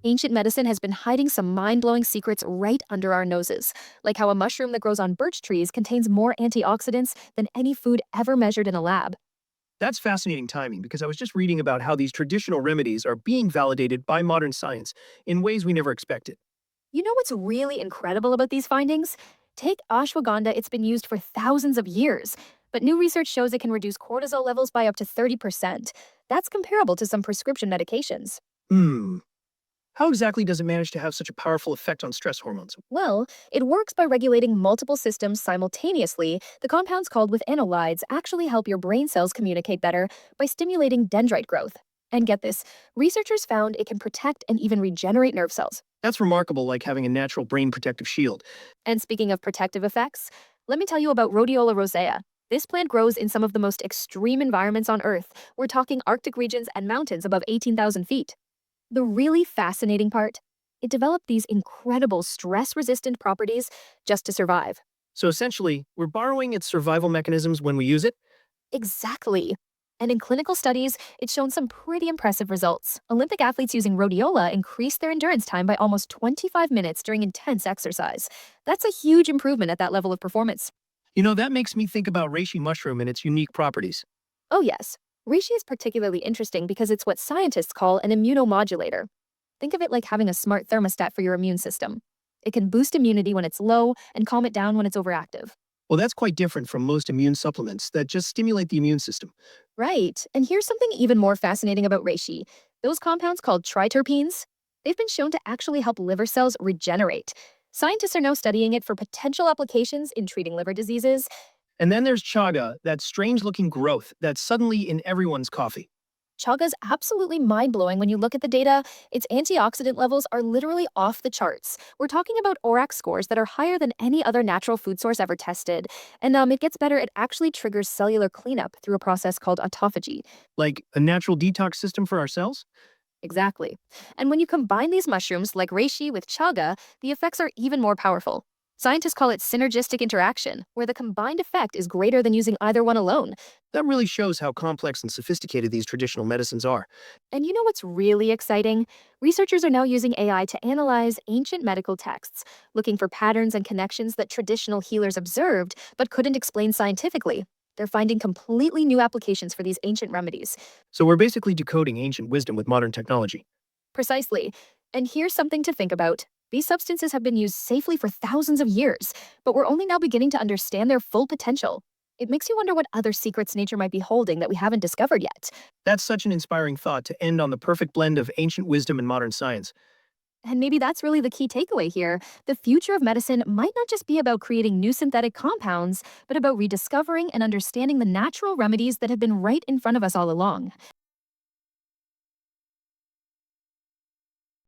Ancient medicine has been hiding some mind-blowing secrets right under our noses, like how a mushroom that grows on birch trees contains more antioxidants than any food ever measured in a lab. That's fascinating timing because I was just reading about how these traditional remedies are being validated by modern science in ways we never expected. You know what's really incredible about these findings? Take ashwagandha, it's been used for thousands of years, but new research shows it can reduce cortisol levels by up to 30%. That's comparable to some prescription medications. Hmm. How exactly does it manage to have such a powerful effect on stress hormones? Well, it works by regulating multiple systems simultaneously. The compounds called with analydes actually help your brain cells communicate better by stimulating dendrite growth. And get this, researchers found it can protect and even regenerate nerve cells. That's remarkable, like having a natural brain protective shield. And speaking of protective effects, let me tell you about Rhodiola rosea. This plant grows in some of the most extreme environments on Earth. We're talking Arctic regions and mountains above 18,000 feet. The really fascinating part, it developed these incredible stress-resistant properties just to survive. So essentially, we're borrowing its survival mechanisms when we use it. Exactly. And in clinical studies, it's shown some pretty impressive results. Olympic athletes using rhodiola increased their endurance time by almost 25 minutes during intense exercise. That's a huge improvement at that level of performance. That makes me think about reishi mushroom and its unique properties. Oh, yes. Reishi is particularly interesting because it's what scientists call an immunomodulator. Think of it like having a smart thermostat for your immune system. It can boost immunity when it's low and calm it down when it's overactive. Well, that's quite different from most immune supplements that just stimulate the immune system. Right. And here's something even more fascinating about reishi. Those compounds called triterpenes, they've been shown to actually help liver cells regenerate. Scientists are now studying it for potential applications in treating liver diseases. And then there's chaga, that strange looking growth that's suddenly in everyone's coffee. Chaga's absolutely mind-blowing when you look at the data. Its antioxidant levels are literally off the charts. We're talking about ORAC scores that are higher than any other natural food source ever tested. And it gets better, it actually triggers cellular cleanup through a process called autophagy. Like a natural detox system for our cells? Exactly. And when you combine these mushrooms like reishi with chaga, the effects are even more powerful. Scientists call it synergistic interaction, where the combined effect is greater than using either one alone. That really shows how complex and sophisticated these traditional medicines are. And you know what's really exciting? Researchers are now using AI to analyze ancient medical texts, looking for patterns and connections that traditional healers observed but couldn't explain scientifically. They're finding completely new applications for these ancient remedies. So we're basically decoding ancient wisdom with modern technology. Precisely. And here's something to think about. These substances have been used safely for thousands of years, but we're only now beginning to understand their full potential. It makes you wonder what other secrets nature might be holding that we haven't discovered yet. That's such an inspiring thought to end on the perfect blend of ancient wisdom and modern science. And maybe that's really the key takeaway here. The future of medicine might not just be about creating new synthetic compounds, but about rediscovering and understanding the natural remedies that have been right in front of us all along.